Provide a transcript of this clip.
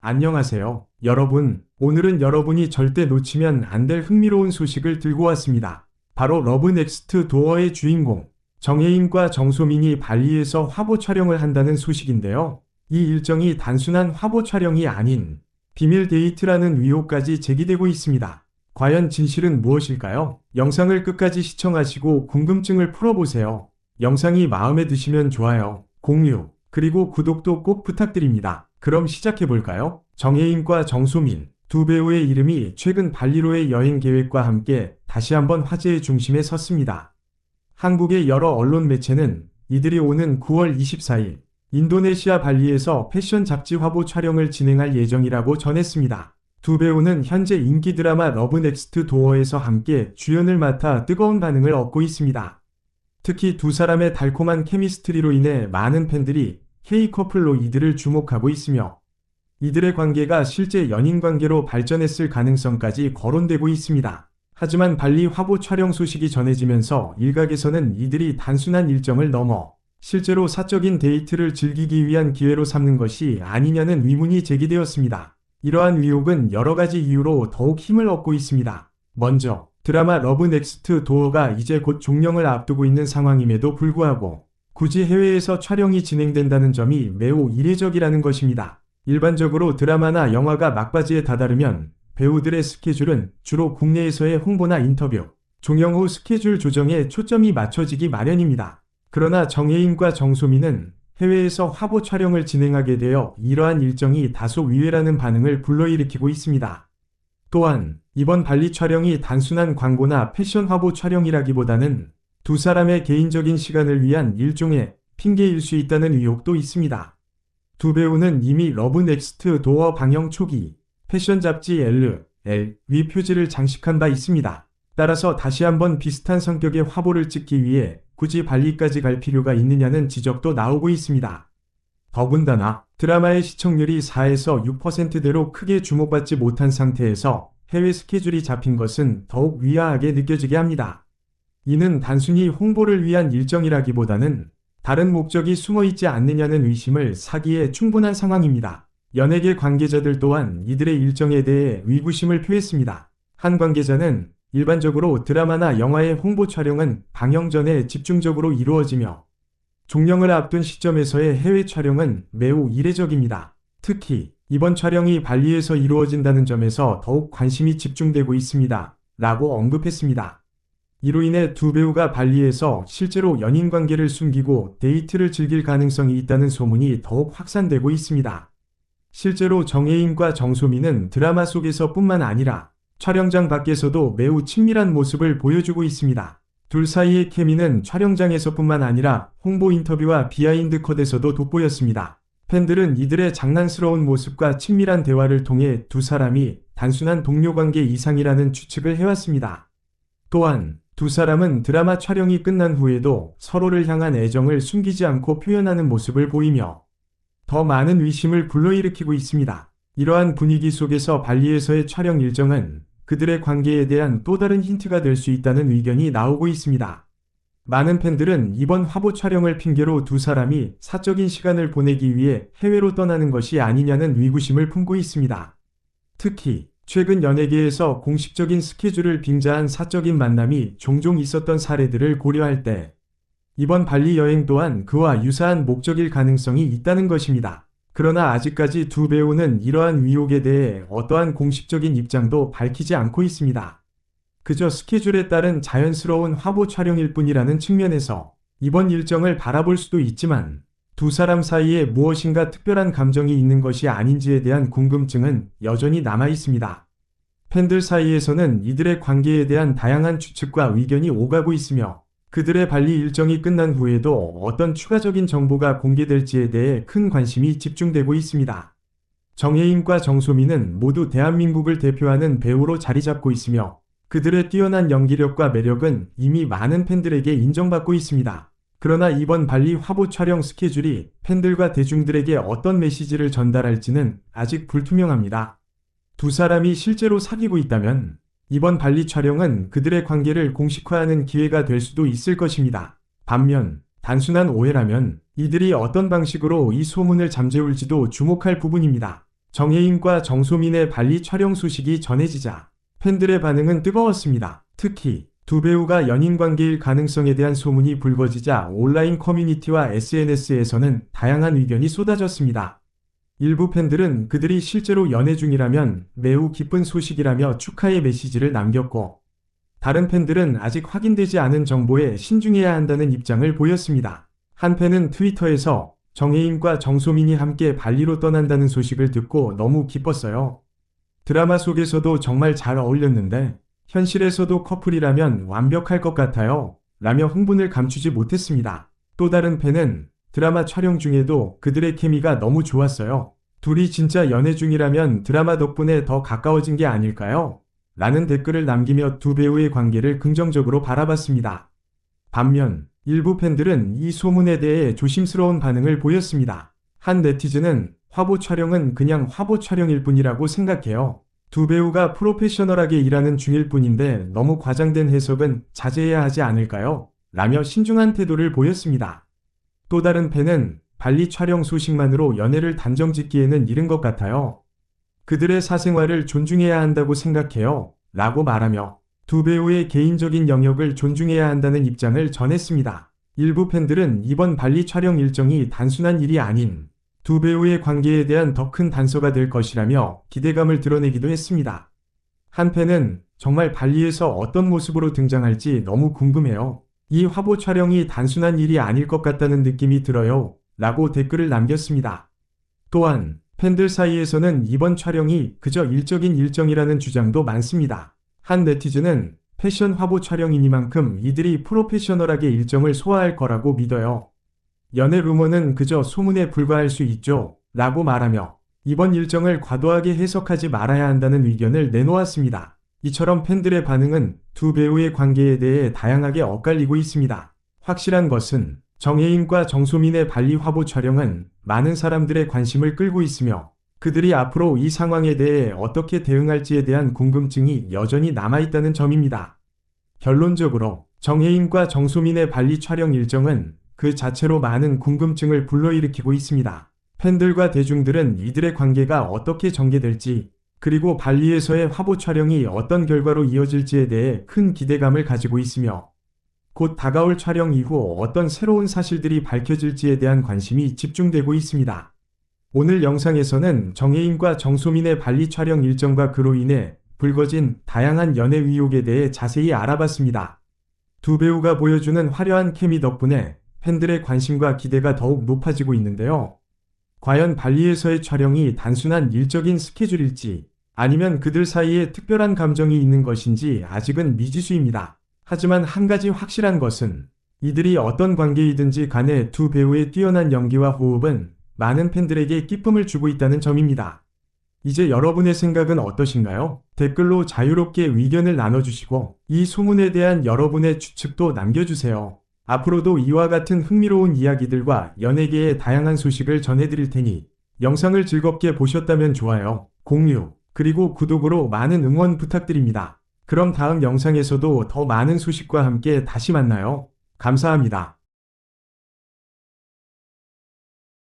안녕하세요. 여러분, 오늘은 여러분이 절대 놓치면 안 될 흥미로운 소식을 들고 왔습니다. 바로 러브 넥스트 도어의 주인공, 정혜인과 정소민이 발리에서 화보 촬영을 한다는 소식인데요. 이 일정이 단순한 화보 촬영이 아닌 비밀 데이트라는 의혹까지 제기되고 있습니다. 과연 진실은 무엇일까요? 영상을 끝까지 시청하시고 궁금증을 풀어보세요. 영상이 마음에 드시면 좋아요, 공유, 그리고 구독도 꼭 부탁드립니다. 그럼 시작해볼까요? 정혜인과 정소민, 두 배우의 이름이 최근 발리로의 여행 계획과 함께 다시 한번 화제의 중심에 섰습니다. 한국의 여러 언론 매체는 이들이 오는 9월 24일 인도네시아 발리에서 패션 잡지 화보 촬영을 진행할 예정이라고 전했습니다. 두 배우는 현재 인기 드라마 러브 넥스트 도어에서 함께 주연을 맡아 뜨거운 반응을 얻고 있습니다. 특히 두 사람의 달콤한 케미스트리로 인해 많은 팬들이 K-커플로 이들을 주목하고 있으며 이들의 관계가 실제 연인 관계로 발전했을 가능성까지 거론되고 있습니다. 하지만 발리 화보 촬영 소식이 전해지면서 일각에서는 이들이 단순한 일정을 넘어 실제로 사적인 데이트를 즐기기 위한 기회로 삼는 것이 아니냐는 의문이 제기되었습니다. 이러한 의혹은 여러 가지 이유로 더욱 힘을 얻고 있습니다. 먼저, 드라마 러브 넥스트 도어가 이제 곧 종영을 앞두고 있는 상황임에도 불구하고 굳이 해외에서 촬영이 진행된다는 점이 매우 이례적이라는 것입니다. 일반적으로 드라마나 영화가 막바지에 다다르면 배우들의 스케줄은 주로 국내에서의 홍보나 인터뷰, 종영 후 스케줄 조정에 초점이 맞춰지기 마련입니다. 그러나 정혜인과 정소민은 해외에서 화보 촬영을 진행하게 되어 이러한 일정이 다소 의외라는 반응을 불러일으키고 있습니다. 또한 이번 발리 촬영이 단순한 광고나 패션 화보 촬영이라기보다는 두 사람의 개인적인 시간을 위한 일종의 핑계일 수 있다는 의혹도 있습니다. 두 배우는 이미 러브 넥스트 도어 방영 초기 패션 잡지 위 표지를 장식한 바 있습니다. 따라서 다시 한번 비슷한 성격의 화보를 찍기 위해 굳이 발리까지 갈 필요가 있느냐는 지적도 나오고 있습니다. 더군다나 드라마의 시청률이 4에서 6%대로 크게 주목받지 못한 상태에서 해외 스케줄이 잡힌 것은 더욱 의아하게 느껴지게 합니다. 이는 단순히 홍보를 위한 일정이라기보다는 다른 목적이 숨어있지 않느냐는 의심을 사기에 충분한 상황입니다. 연예계 관계자들 또한 이들의 일정에 대해 의구심을 표했습니다. 한 관계자는 일반적으로 드라마나 영화의 홍보 촬영은 방영 전에 집중적으로 이루어지며 종영을 앞둔 시점에서의 해외 촬영은 매우 이례적입니다. 특히 이번 촬영이 발리에서 이루어진다는 점에서 더욱 관심이 집중되고 있습니다. 라고 언급했습니다. 이로 인해 두 배우가 발리에서 실제로 연인 관계를 숨기고 데이트를 즐길 가능성이 있다는 소문이 더욱 확산되고 있습니다. 실제로 정혜인과 정소민은 드라마 속에서뿐만 아니라 촬영장 밖에서도 매우 친밀한 모습을 보여주고 있습니다. 둘 사이의 케미는 촬영장에서뿐만 아니라 홍보 인터뷰와 비하인드 컷에서도 돋보였습니다. 팬들은 이들의 장난스러운 모습과 친밀한 대화를 통해 두 사람이 단순한 동료 관계 이상이라는 추측을 해왔습니다. 또한 두 사람은 드라마 촬영이 끝난 후에도 서로를 향한 애정을 숨기지 않고 표현하는 모습을 보이며 더 많은 의심을 불러일으키고 있습니다. 이러한 분위기 속에서 발리에서의 촬영 일정은 그들의 관계에 대한 또 다른 힌트가 될 수 있다는 의견이 나오고 있습니다. 많은 팬들은 이번 화보 촬영을 핑계로 두 사람이 사적인 시간을 보내기 위해 해외로 떠나는 것이 아니냐는 의구심을 품고 있습니다. 특히 최근 연예계에서 공식적인 스케줄을 빙자한 사적인 만남이 종종 있었던 사례들을 고려할 때 이번 발리 여행 또한 그와 유사한 목적일 가능성이 있다는 것입니다. 그러나 아직까지 두 배우는 이러한 의혹에 대해 어떠한 공식적인 입장도 밝히지 않고 있습니다. 그저 스케줄에 따른 자연스러운 화보 촬영일 뿐이라는 측면에서 이번 일정을 바라볼 수도 있지만 두 사람 사이에 무엇인가 특별한 감정이 있는 것이 아닌지에 대한 궁금증은 여전히 남아 있습니다. 팬들 사이에서는 이들의 관계에 대한 다양한 추측과 의견이 오가고 있으며 그들의 발리 일정이 끝난 후에도 어떤 추가적인 정보가 공개될지에 대해 큰 관심이 집중되고 있습니다. 정혜인과 정소민은 모두 대한민국을 대표하는 배우로 자리 잡고 있으며 그들의 뛰어난 연기력과 매력은 이미 많은 팬들에게 인정받고 있습니다. 그러나 이번 발리 화보 촬영 스케줄이 팬들과 대중들에게 어떤 메시지를 전달할지는 아직 불투명합니다. 두 사람이 실제로 사귀고 있다면 이번 발리 촬영은 그들의 관계를 공식화하는 기회가 될 수도 있을 것입니다. 반면 단순한 오해라면 이들이 어떤 방식으로 이 소문을 잠재울지도 주목할 부분입니다. 정혜인과 정소민의 발리 촬영 소식이 전해지자 팬들의 반응은 뜨거웠습니다. 특히 두 배우가 연인 관계일 가능성에 대한 소문이 불거지자 온라인 커뮤니티와 SNS에서는 다양한 의견이 쏟아졌습니다. 일부 팬들은 그들이 실제로 연애 중이라면 매우 기쁜 소식이라며 축하의 메시지를 남겼고, 다른 팬들은 아직 확인되지 않은 정보에 신중해야 한다는 입장을 보였습니다. 한 팬은 트위터에서 정혜인과 정소민이 함께 발리로 떠난다는 소식을 듣고 너무 기뻤어요. 드라마 속에서도 정말 잘 어울렸는데 현실에서도 커플이라면 완벽할 것 같아요. 라며 흥분을 감추지 못했습니다. 또 다른 팬은 드라마 촬영 중에도 그들의 케미가 너무 좋았어요. 둘이 진짜 연애 중이라면 드라마 덕분에 더 가까워진 게 아닐까요? 라는 댓글을 남기며 두 배우의 관계를 긍정적으로 바라봤습니다. 반면 일부 팬들은 이 소문에 대해 조심스러운 반응을 보였습니다. 한 네티즌은 화보 촬영은 그냥 화보 촬영일 뿐이라고 생각해요. 두 배우가 프로페셔널하게 일하는 중일 뿐인데 너무 과장된 해석은 자제해야 하지 않을까요? 라며 신중한 태도를 보였습니다. 또 다른 팬은 발리 촬영 소식만으로 연애를 단정짓기에는 이른 것 같아요. 그들의 사생활을 존중해야 한다고 생각해요. 라고 말하며 두 배우의 개인적인 영역을 존중해야 한다는 입장을 전했습니다. 일부 팬들은 이번 발리 촬영 일정이 단순한 일이 아닌 두 배우의 관계에 대한 더 큰 단서가 될 것이라며 기대감을 드러내기도 했습니다. 한 팬은 정말 발리에서 어떤 모습으로 등장할지 너무 궁금해요. 이 화보 촬영이 단순한 일이 아닐 것 같다는 느낌이 들어요. 라고 댓글을 남겼습니다. 또한 팬들 사이에서는 이번 촬영이 그저 일적인 일정이라는 주장도 많습니다. 한 네티즌은 패션 화보 촬영이니만큼 이들이 프로페셔널하게 일정을 소화할 거라고 믿어요. 연애 루머는 그저 소문에 불과할 수 있죠. 라고 말하며 이번 일정을 과도하게 해석하지 말아야 한다는 의견을 내놓았습니다. 이처럼 팬들의 반응은 두 배우의 관계에 대해 다양하게 엇갈리고 있습니다. 확실한 것은 정혜인과 정소민의 발리 화보 촬영은 많은 사람들의 관심을 끌고 있으며 그들이 앞으로 이 상황에 대해 어떻게 대응할지에 대한 궁금증이 여전히 남아있다는 점입니다. 결론적으로 정혜인과 정소민의 발리 촬영 일정은 그 자체로 많은 궁금증을 불러일으키고 있습니다. 팬들과 대중들은 이들의 관계가 어떻게 전개될지, 그리고 발리에서의 화보 촬영이 어떤 결과로 이어질지에 대해 큰 기대감을 가지고 있으며 곧 다가올 촬영 이후 어떤 새로운 사실들이 밝혀질지에 대한 관심이 집중되고 있습니다. 오늘 영상에서는 정혜인과 정소민의 발리 촬영 일정과 그로 인해 불거진 다양한 연애 의혹에 대해 자세히 알아봤습니다. 두 배우가 보여주는 화려한 케미 덕분에 팬들의 관심과 기대가 더욱 높아지고 있는데요. 과연 발리에서의 촬영이 단순한 일적인 스케줄일지 아니면 그들 사이에 특별한 감정이 있는 것인지 아직은 미지수입니다. 하지만 한 가지 확실한 것은 이들이 어떤 관계이든지 간에 두 배우의 뛰어난 연기와 호흡은 많은 팬들에게 기쁨을 주고 있다는 점입니다. 이제 여러분의 생각은 어떠신가요? 댓글로 자유롭게 의견을 나눠주시고 이 소문에 대한 여러분의 추측도 남겨주세요. 앞으로도 이와 같은 흥미로운 이야기들과 연예계의 다양한 소식을 전해드릴 테니 영상을 즐겁게 보셨다면 좋아요, 공유, 그리고 구독으로 많은 응원 부탁드립니다. 그럼 다음 영상에서도 더 많은 소식과 함께 다시 만나요. 감사합니다.